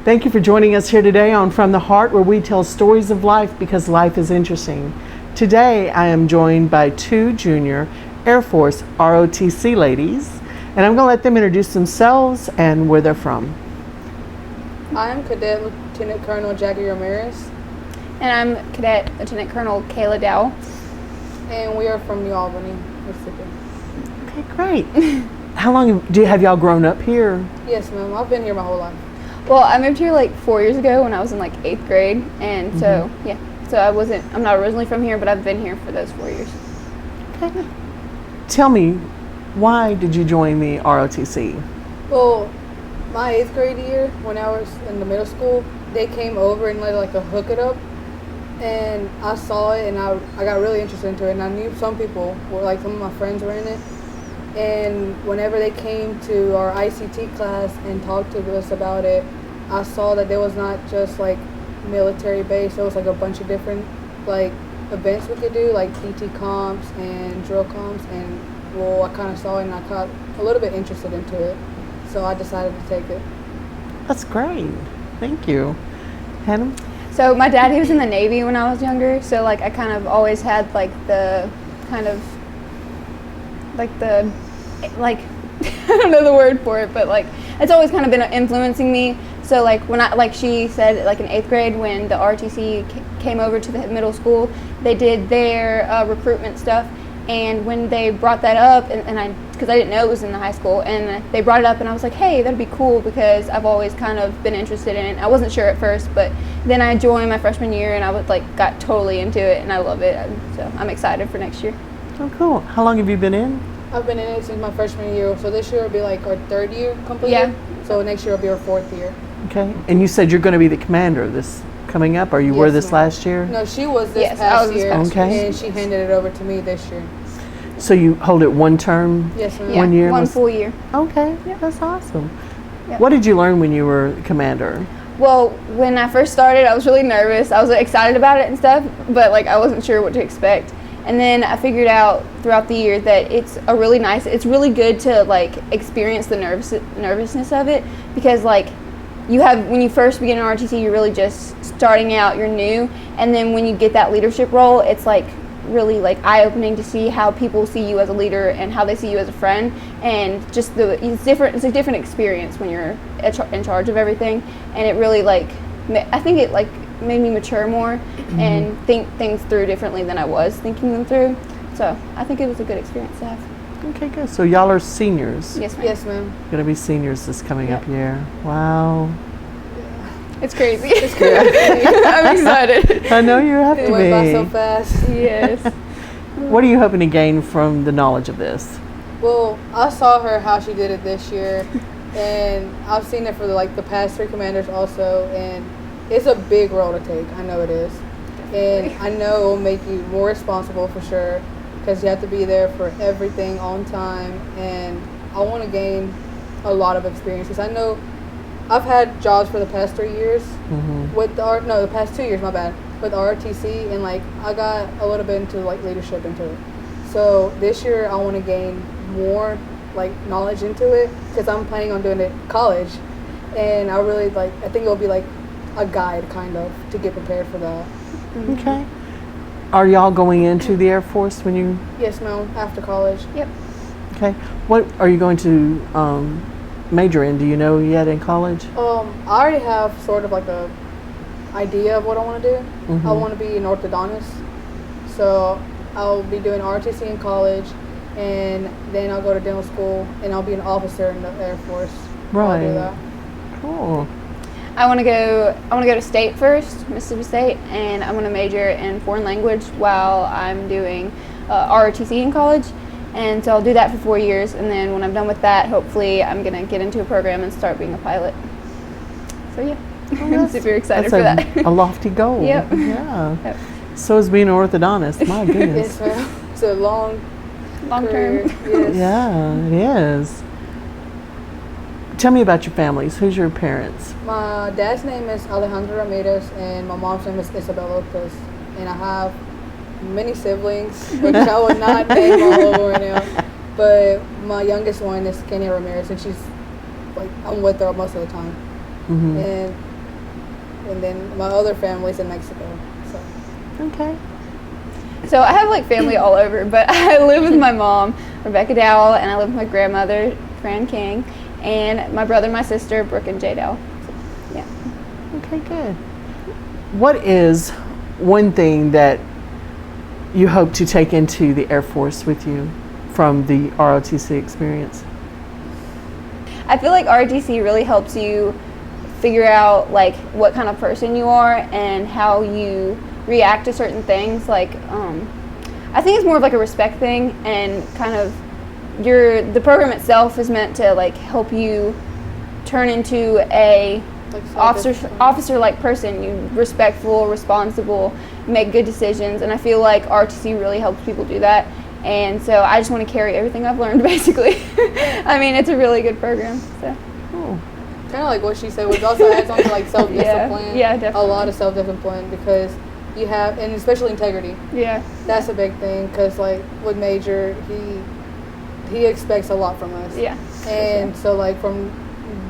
Thank you for joining us here today on From the Heart, where we tell stories of life because life is interesting. Today, I am joined by two junior Air Force ROTC ladies, and I'm going to let them introduce themselves and where they're from. I'm Cadet Lieutenant Colonel Jackie Ramirez. And I'm Cadet Lieutenant Colonel Kaylah Dowell. And we are from New Albany, Mississippi. Okay, great. How long have y'all grown up here? Yes, ma'am. I've been here my whole life. Well, I moved here like 4 years ago when I was in like 8th grade, and so I'm not originally from here, but I've been here for those 4 years. Okay. Tell me, why did you join the ROTC? Well, my 8th grade year, when I was in the middle school, they came over and let like a hook it up, and I saw it and I got really interested into it, and I knew some people were like, some of my friends were in it. And whenever they came to our ICT class and talked to us about it, I saw that there was not just like military based, there was like a bunch of different like events we could do, like PT comps and drill comps, and well, I kind of saw it and I got a little bit interested into it, so I decided to take it. That's great. Thank you. Hannah? So my dad, he was in the Navy when I was younger, so like I kind of always had like the kind of like the I don't know the word for it, but like it's always kind of been influencing me. So like when like she said, like in 8th grade when the RTC came over to the middle school, they did their recruitment stuff, and when they brought that up, and because I didn't know it was in the high school, and they brought it up, and I was like, hey, that'd be cool, because I've always kind of been interested in it. I wasn't sure at first, but then I joined my freshman year, and I was like got totally into it, and I love it, so I'm excited for next year. Oh, cool. How long have you been in? I've been in it since my freshman year, so this year will be like our 3rd year completed. Yeah. So next year will be our 4th year. Okay. And you said you're going to be the commander this coming up, or you were this last year? No, she was this Yes, I past was this year, past year. and she handed it over to me this year. So you hold it one term? Yes, ma'am. Yeah, 1 year? one full year. Okay, that's awesome. Yep. What did you learn when you were commander? Well, when I first started, I was really nervous. I was excited about it and stuff, but like I wasn't sure what to expect. And then I figured out throughout the year that it's really good to like experience the nervousness of it, because like when you first begin an RTC, you're really just starting out, you're new, and then when you get that leadership role, it's like really like eye-opening to see how people see you as a leader and how they see you as a friend, and just it's a different experience when you're in charge of everything, and it really like I think it like made me mature more and think things through differently than I was thinking them through. So I think it was a good experience to have. Okay, good. So y'all are seniors. Yes, ma'am. Yes, ma'am. Going to be seniors this coming up year. Wow. It's crazy. It's crazy. I'm excited. I know you have to It be. went by so fast. Yes. What are you hoping to gain from the knowledge of this? Well, I saw her how she did it this year, and I've seen it for the past 3 commanders also, and it's a big role to take. I know it is. And I know it will make you more responsible for sure, because you have to be there for everything on time, and I want to gain a lot of experiences. I know I've had jobs for the past 3 years with the past 2 years, my bad, with ROTC, and like I got a little bit into like leadership into it. So this year I want to gain more like knowledge into it, because I'm planning on doing it in college, and I think it'll be like a guide kind of to get prepared for that. Okay. Are y'all going into the Air Force when you? Yes, ma'am. After college. Yep. Okay. What are you going to major in? Do you know yet in college? I already have sort of like a idea of what I want to do. I want to be an orthodontist, so I'll be doing ROTC in college, and then I'll go to dental school, and I'll be an officer in the Air Force. Right. I'll do that. Cool. I want to go to state first, Mississippi State, and I'm going to major in foreign language while I'm doing ROTC in college. And so I'll do that for 4 years, and then when I'm done with that, hopefully I'm going to get into a program and start being a pilot. So yeah, I'm super excited for that. A lofty goal. Yep. Yeah. Yep. So is being an orthodontist. My goodness. Yes, ma'am. It's a long Long-term. career. Yes. Yeah, it is. Tell me about your families. Who's your parents? My dad's name is Alejandro Ramirez, and my mom's name is Isabel Lopez. And I have many siblings, which I will not name all over right now. But my youngest one is Kaylah Ramirez, and she's like, I'm with her most of the time. And and then my other family's in Mexico. So. Okay. So I have like family all over, but I live with my mom, Rebecca Dowell, and I live with my grandmother, Fran King, and my brother and my sister, Brooke and Jay Dowell. So, yeah. Okay, good. What is one thing that you hope to take into the Air Force with you from the ROTC experience? I feel like ROTC really helps you figure out like what kind of person you are and how you react to certain things. Like I think it's more of like a respect thing, and kind of the program itself is meant to like help you turn into a Like officer like person. You respectful, responsible, make good decisions, and I feel like ROTC really helps people do that. And so I just want to carry everything I've learned, basically. I mean, it's a really good program. So. Oh. Kind of like what she said, which also adds on to like self-discipline. Yeah, definitely. A lot of self-discipline, because you have, and especially integrity. Yeah. That's a big thing, because like with Major, he expects a lot from us. Yeah. And so like from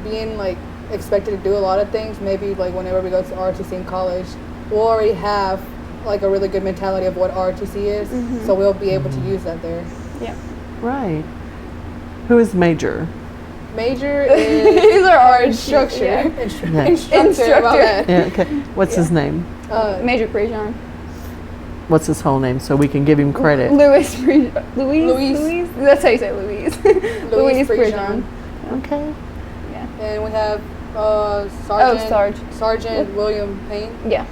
being like expected to do a lot of things, maybe like whenever we go to ROTC in college, we'll already have like a really good mentality of what ROTC is, so we'll be able to use that there. Yeah. Right. Who is Major? Major is These are our instructor. Yeah. Instructor about that. Yeah, okay. What's his name? Major Prejean. What's his whole name so we can give him credit? Louise. That's how you say Louise. Louise Prejean. Okay. Yeah. And we have Sarge. Sergeant William Payne. Yeah.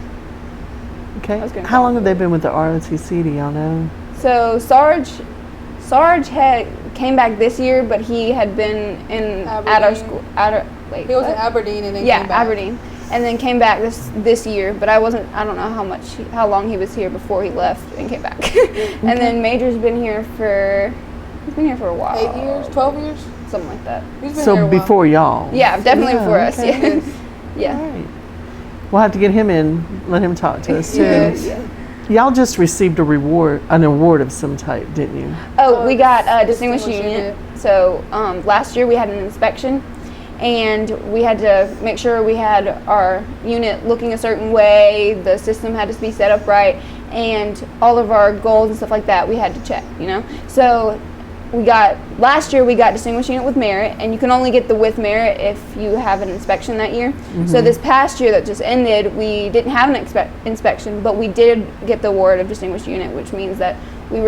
Okay. was gonna How call long him have they been with the ROTC? Do y'all know? So Sarge had came back this year, but he had been at our school. He was in Aberdeen and then yeah, came back. Aberdeen, and then came back this year. But I don't know how long he was here before he left and came back. And then Major's been here for a while. 8 years, 12 years, something like that. He's been here So a while. before y'all? Yeah, definitely Yeah, before us. okay. Yeah. All right. We'll have to get him in, let him talk to us too. Yes. Y'all just received an award of some type, didn't you? Oh, we got a Distinguished distinguished unit. unit. So last year we had an inspection, and we had to make sure we had our unit looking a certain way. The system had to be set up right, and all of our goals and stuff like that we had to check. So last year we got distinguished unit with merit, and you can only get the with merit if you have an inspection that year. So this past year that just ended, we didn't have an inspection, but we did get the award of distinguished unit, which means that we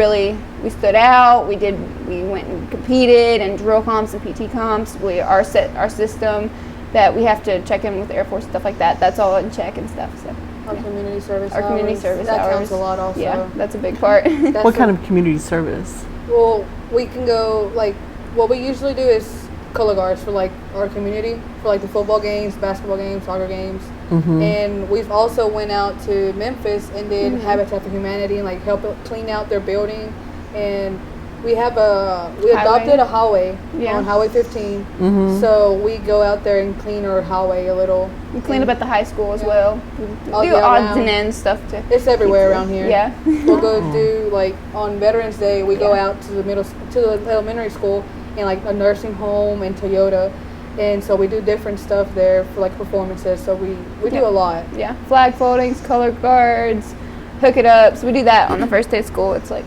stood out. We went and competed in drill comps and PT comps. Our system that we have to check in with the Airforce, stuff like that. That's all in check and stuff. So Our community service our hours. community service that hours. counts a lot also. Yeah, that's a big part. That's What kind of community service? Well, we can go, like, what we usually do is color guards for, like, our community, for, like, the football games, basketball games, soccer games. And we've also went out to Memphis and did Habitat for Humanity and, like, help clean out their building. And we adopted a highway on Highway 15. So we go out there and clean our highway a little. We clean up at the high school as well. We All do year odds round. and ends stuff too. It's everywhere around here. Yeah. We'll go do, like, on Veterans Day, we go out to the elementary school and, like, a nursing home and Toyota. And so we do different stuff there for, like, performances. So we do a lot. Yeah, flag foldings, color guards, hook it up. So we do that on the first day of school. It's like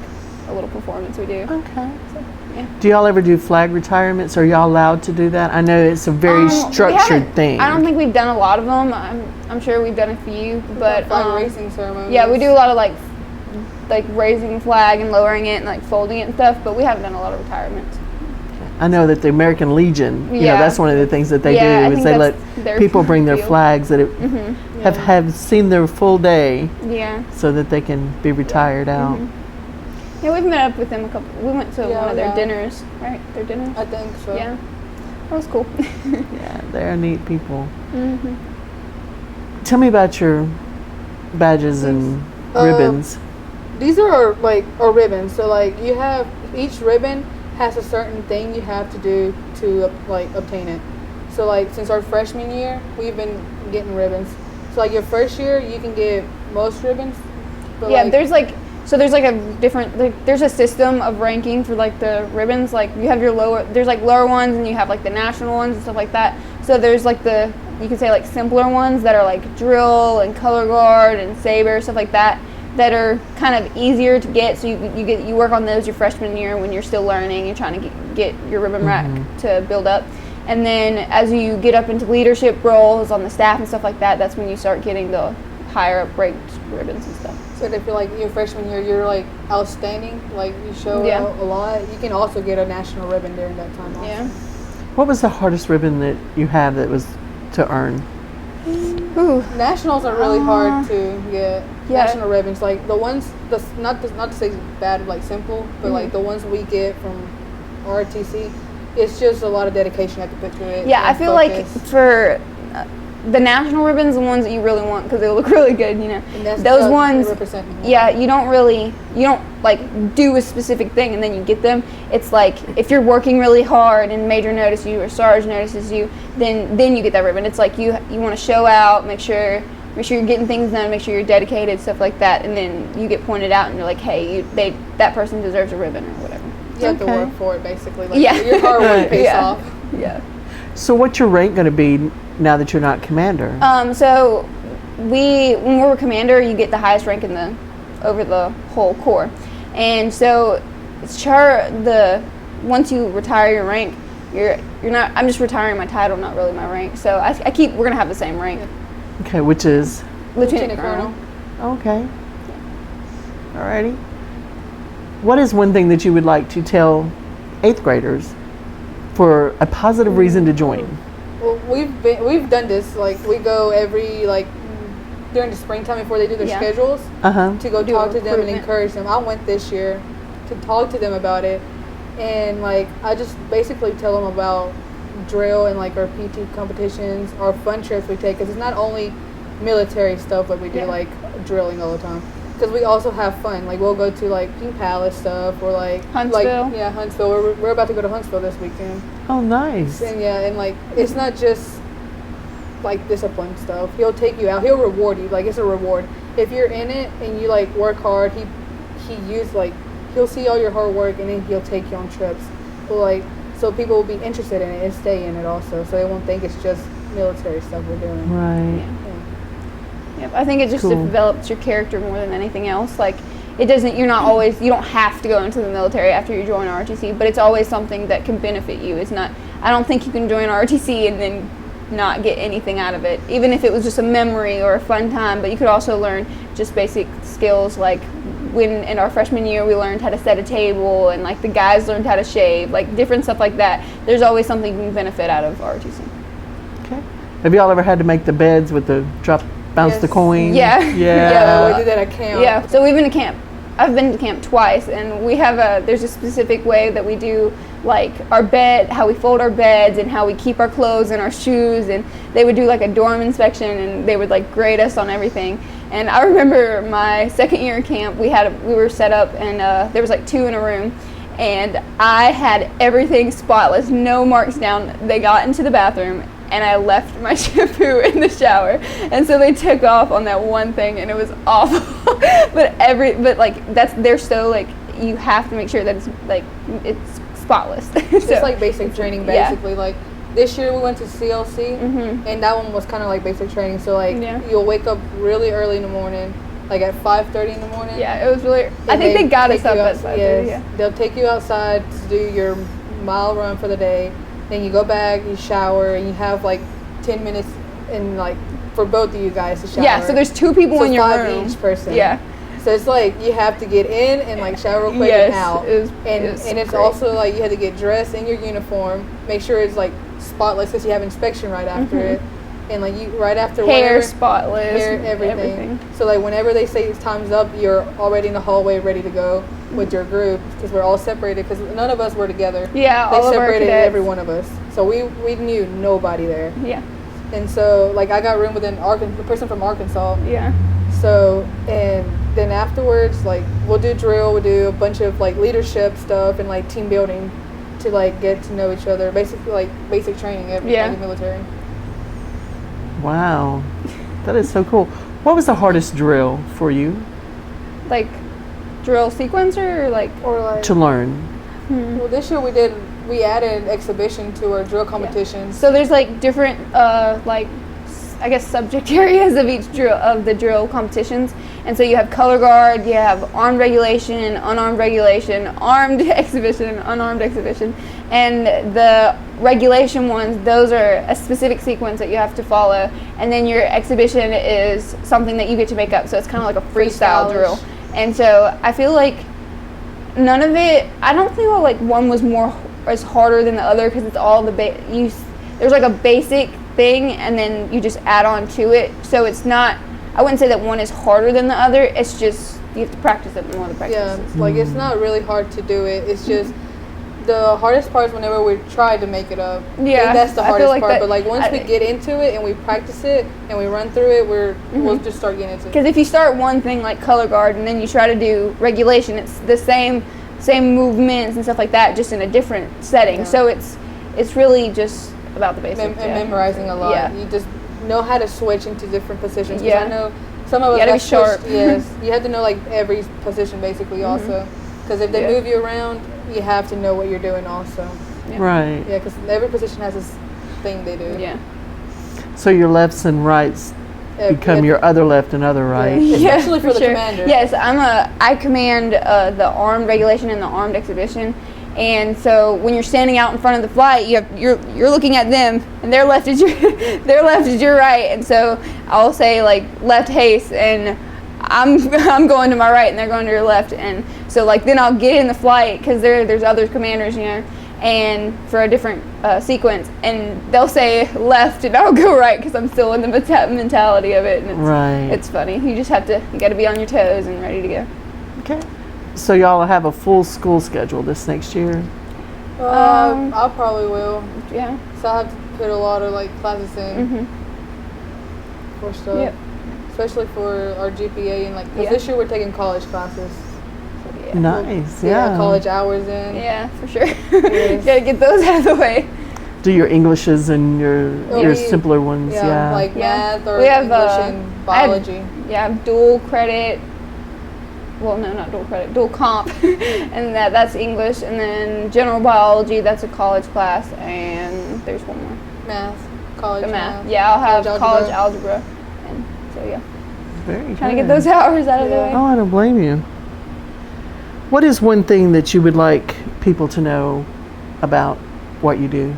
a little performance we do. Okay. So, yeah. Do y'all ever do flag retirements? Are y'all allowed to do that? I know it's a very We structured haven't- thing. I don't think we've done a lot of them. I'm sure we've done a few, but Flag racing ceremonies. yeah, we do a lot of like raising flag and lowering it and like folding it and stuff. But we haven't done a lot of retirements. I know that the American Legion, Yeah. that's one of the things that they Yeah, I do is think they let that's their people bring their field. flags that have seen their full day Yeah. so that they can be retired out. Yeah, we've met up with them a couple. We went to one of their Yeah. dinners, right? Their dinners. I think so. Yeah, that was cool. Yeah, they're neat people. Tell me about your badges and ribbons. These are our ribbons. So, like, you have each ribbon has a certain thing you have to do to, like, obtain it. So, like, since our freshman year, we've been getting ribbons. So, like, your first year, you can get most ribbons. But Yeah, like, there's a system of ranking for like the ribbons. Like you have there's like lower ones and you have like the national ones and stuff like that. So there's like the you could say like simpler ones that are like drill and color guard and saber, stuff like that are kind of easier to get. So you work on those your freshman year when you're still learning. You're trying to get your ribbon rack to build up. And then as you get up into leadership roles on the staff and stuff like that, that's when you start getting the higher up ranked ribbons and stuff. So if you're like your freshman year, you're like outstanding, like you show out a lot, you can also get a national ribbon during that time also. Yeah. What was the hardest ribbon that you have that was to earn? Ooh. Nationals are really hard to get. Yeah. National ribbons, like the ones, not to say bad, like simple, but like the ones we get from ROTC, it's just a lot of dedication you have to put to it. Yeah, I feel like for the national ribbons, the ones that you really want because they look really good, you know. Those ones, yeah, you don't like do a specific thing and then you get them. It's like if you're working really hard and major notices you or Sarge notices you, then you get that ribbon. It's like you want to show out, make sure you're getting things done, make sure you're dedicated, stuff like that, and then you get pointed out and you're like, hey, that person deserves a ribbon or whatever. You have to work for it, basically. Like, your hard work pays off. Yeah. So what's your rank going to be now that you're not commander? So when we were commander, you get the highest rank over the whole corps, and so once you retire your rank, you're not. I'm just retiring my title, not really my rank. So we're gonna have the same rank. Okay, which is Lieutenant Colonel. Okay. Alrighty. What is one thing that you would like to tell 8th graders for a positive reason to join? Well, we've done this. Like we go every during the springtime before they do their schedules to go talk to them and encourage them. I went this year to talk to them about it, and like I just basically tell them about drill and like our PT competitions, our fun trips we take, because it's not only military stuff like we do like drilling all the time. Because we also have fun. Like we'll go to like King Palace stuff or like Huntsville. Huntsville. We're about to go to Huntsville this weekend. Oh, nice. And and like it's not just like discipline stuff. He'll take you out. He'll reward you. Like it's a reward. If you're in it and you like work hard, he'll see all your hard work and then he'll take you on trips. So people will be interested in it and stay in it also. So they won't think it's just military stuff we're doing. Right. Yeah. Yep, I think it just develops your character more than anything else. Like, you don't have to go into the military after you join ROTC, but it's always something that can benefit you. I don't think you can join ROTC and then not get anything out of it, even if it was just a memory or a fun time, but you could also learn just basic skills, like when in our freshman year we learned how to set a table and like the guys learned how to shave, like different stuff like that. There's always something you can benefit out of ROTC. Okay. Have y'all ever had to make the beds with the bounce the coin? Yeah. Yeah, we did that at camp. Yeah, so we've been to camp. I've been to camp twice, and we have there's a specific way that we do like our bed, how we fold our beds and how we keep our clothes and our shoes, and they would do like a dorm inspection and they would like grade us on everything. And I remember my second year in camp, we were set up and there was like 2 in a room, and I had everything spotless, no marks down. They got into the bathroom and I left my shampoo in the shower, and so they took off on that one thing, and it was awful. but they're so like, you have to make sure that it's spotless. It's like basic training, basically. Like this year we went to CLC, and that one was kind of like basic training. So like you'll wake up really early in the morning, like at 5:30 in the morning. Yeah, it was really. I think they got us up at 5:30. Yes, they'll take you outside to do your mile run for the day. Then you go back, you shower, and you have like 10 minutes and like for both of you guys to shower. Yeah, so there's 2 people in your 5 room. each person. Yeah. So it's like you have to get in and like shower real quick and out. And it's also like you have to get dressed in your uniform, make sure it's like spotless because you have inspection right after it. And like you right after hair spotless, hair, everything. So like whenever they say time's up, you're already in the hallway ready to go with your group, because we're all separated because none of us were together. Yeah, they all separated of our every one of us. So we knew nobody there. Yeah. And so like I got room with the person from Arkansas. Yeah. So and then afterwards, like we'll do drill, we'll do a bunch of like leadership stuff and like team building to like get to know each other. Basically like basic training in the military. Wow, that is so cool. What was the hardest drill for you? Like drill sequencer or like to learn? Well, this year we added exhibition to our drill competitions. So there's like different like I guess, subject areas of each drill, of the drill competitions. And so you have color guard, you have armed regulation, unarmed regulation, armed exhibition, unarmed exhibition. And the regulation ones, those are a specific sequence that you have to follow. And then your exhibition is something that you get to make up. So it's kind of like a freestyle drill. And so I feel like none of it, I don't feel like one was is harder than the other, because it's all there's like a basic thing and then you just add on to it. So it's not, I wouldn't say that one is harder than the other. It's just you have to practice it more. The practices. Yeah, like it's not really hard to do it. It's just the hardest part is whenever we try to make it up. Yeah, that's the hardest part. But like once we get get into it and we practice it and we run through it, we'll just start getting into it. Because if you start one thing like color guard and then you try to do regulation, it's the same movements and stuff like that, just in a different setting. Yeah. So it's really just about the basics. And memorizing a lot. Yeah. You just know how to switch into different positions. Yeah. I know some of us gotta be sharp. Yes, you have to know like every position basically also. Because if they move you around, you have to know what you're doing also. Yeah. Right. Yeah, because every position has this thing they do. Yeah. So your lefts and rights become your other left and other right. Yeah, especially for the commander. Yes, I command the armed regulation and the armed exhibition. And so when you're standing out in front of the flight, you're looking at them, and their left is your right. And so I'll say like left haste, and I'm going to my right, and they're going to your left. And so like then I'll get in the flight, because there's other commanders, and for a different sequence, and they'll say left, and I'll go right, because I'm still in the mentality of it. And it's funny. You got to be on your toes and ready to go. Okay. So y'all have a full school schedule this next year? I probably will. Yeah. So I have to put a lot of like classes in for stuff. Yep. Especially for our GPA and because this year we're taking college classes. So, Yeah. Nice, College hours in. Yeah, for sure. Yes. Gotta get those out of the way. Do your Englishes and your simpler ones, like math or we have, English and biology. I have dual credit. Well, no, not dual credit, dual comp, and that's English, and then general biology, that's a college class, and there's one more. College math. Yeah, I'll have college algebra, and so yeah. Very Trying to get those hours out of the way. Oh, I don't blame you. What is one thing that you would like people to know about what you do?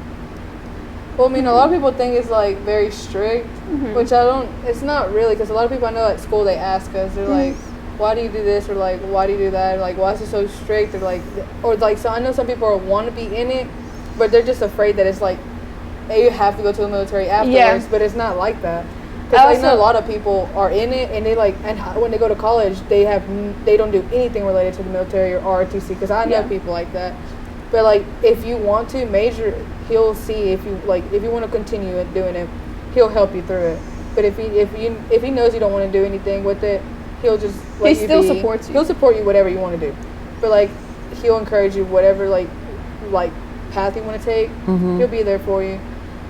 Well, I mean, a lot of people think it's like very strict, which it's not really, because a lot of people I know at school, they ask us, they're like, why do you do this, or like, why do you do that, or like, why is it so strict, or like, so I know some people want to be in it, but they're just afraid that it's like, you have to go to the military afterwards, but it's not like that. Because I know a lot of people are in it, and they and when they go to college, they don't do anything related to the military or ROTC, because I know people like that. But like, if you want to major, he'll see if you want to continue doing it, he'll help you through it. But if he knows you don't want to do anything with it, he'll just let you be. He still supports you. He'll support you whatever you want to do, but like he'll encourage you whatever like path you want to take. He'll be there for you.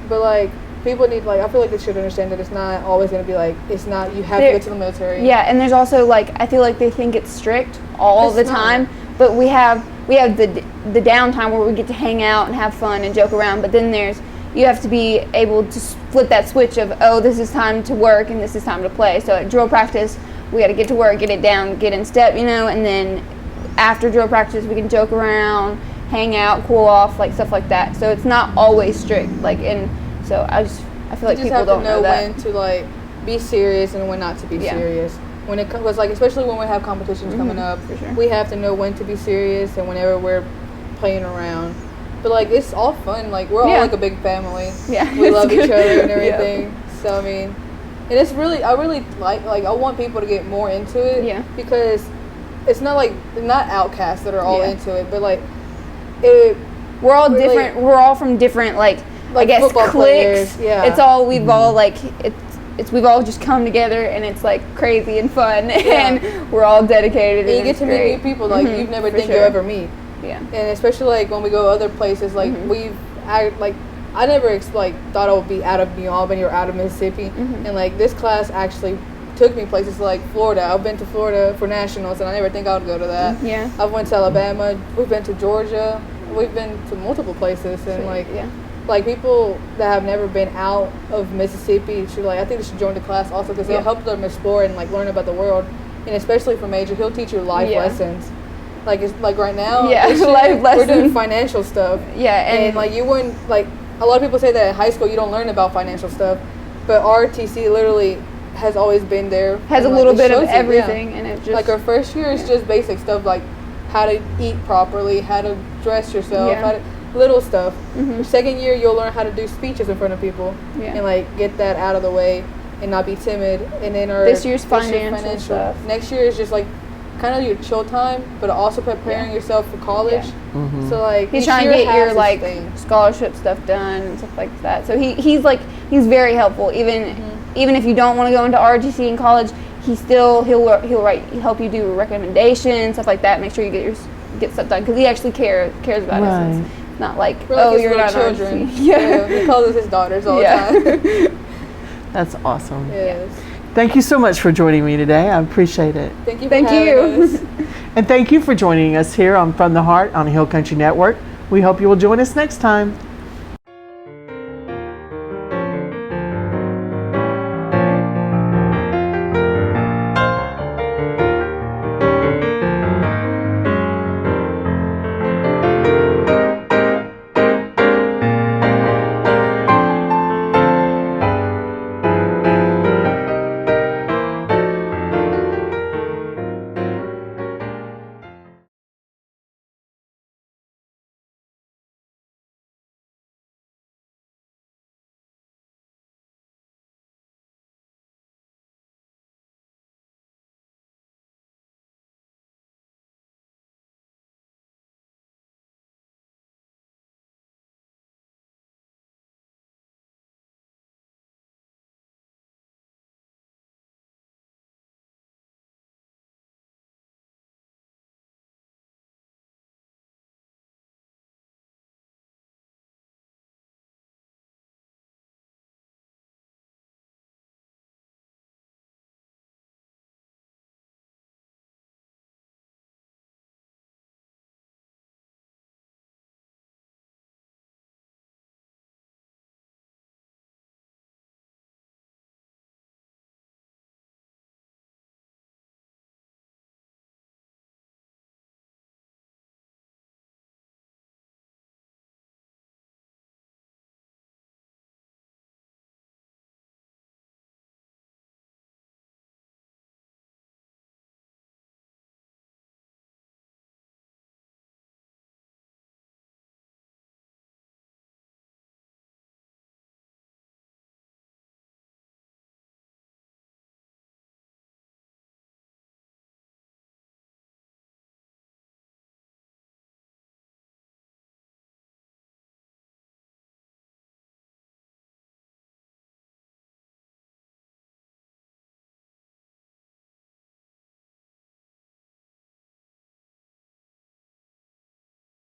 But like people need I feel like they should understand that it's not always going to be like it's not you have to go to the military. Yeah, and there's also I feel like they think it's strict all the time, but we have the downtime where we get to hang out and have fun and joke around. But then you have to be able to flip that switch of this is time to work and this is time to play. So at drill practice, we got to get to work, get it down, get in step, and then after drill practice, we can joke around, hang out, cool off, stuff like that. So it's not always strict, and so I feel like people don't know that. You just have to know when to be serious and when not to be serious. When it comes, especially when we have competitions coming up, for sure. We have to know when to be serious and whenever we're playing around. But it's all fun. We're all a big family. Yeah, we love each other and everything. So I mean. And it's really, I really I want people to get more into it. Yeah. Because it's not not outcasts that are all into it, but we're all different. We're all from different, I guess, cliques. Players, yeah. It's all, we've all, we've all just come together and it's crazy and fun and we're all dedicated. And you get to meet new people you've never think you'll ever meet. Yeah. And especially when we go other places, I never thought I would be out of New Albany or out of Mississippi, and this class actually took me places like Florida. I've been to Florida for nationals, and I never think I would go to that. I've went to Alabama. We've been to Georgia. We've been to multiple places, and like people that have never been out of Mississippi should I think they should join the class also because it'll help them explore and like learn about the world, and especially for major, he'll teach you life lessons. Like it's like right now, life we're lessons. doing financial stuff. Yeah, and like you wouldn't like a lot of people say that in high school you don't learn about financial stuff, but ROTC literally has always been there. Has and, a little bit of shows you, everything, and it just like our first year is just basic stuff like how to eat properly, how to dress yourself, how to, little stuff. Your second year you'll learn how to do speeches in front of people and like get that out of the way and not be timid. And then our this year's financial stuff. Next year is just like kind of your chill time, but also preparing yourself for college. So like he's trying to get your like scholarship stuff done and stuff like that. So he's very helpful. Even if you don't want to go into ROTC in college, he'll help you do recommendations, stuff like that. Make sure you get stuff done because he actually cares about us. It's not like you're not children. Yeah, he calls us his daughters all the time. That's awesome. Yes. Thank you so much for joining me today. I appreciate it. Thank you for having us. And thank you for joining us here on From the Heart on Hill Country Network. We hope you will join us next time.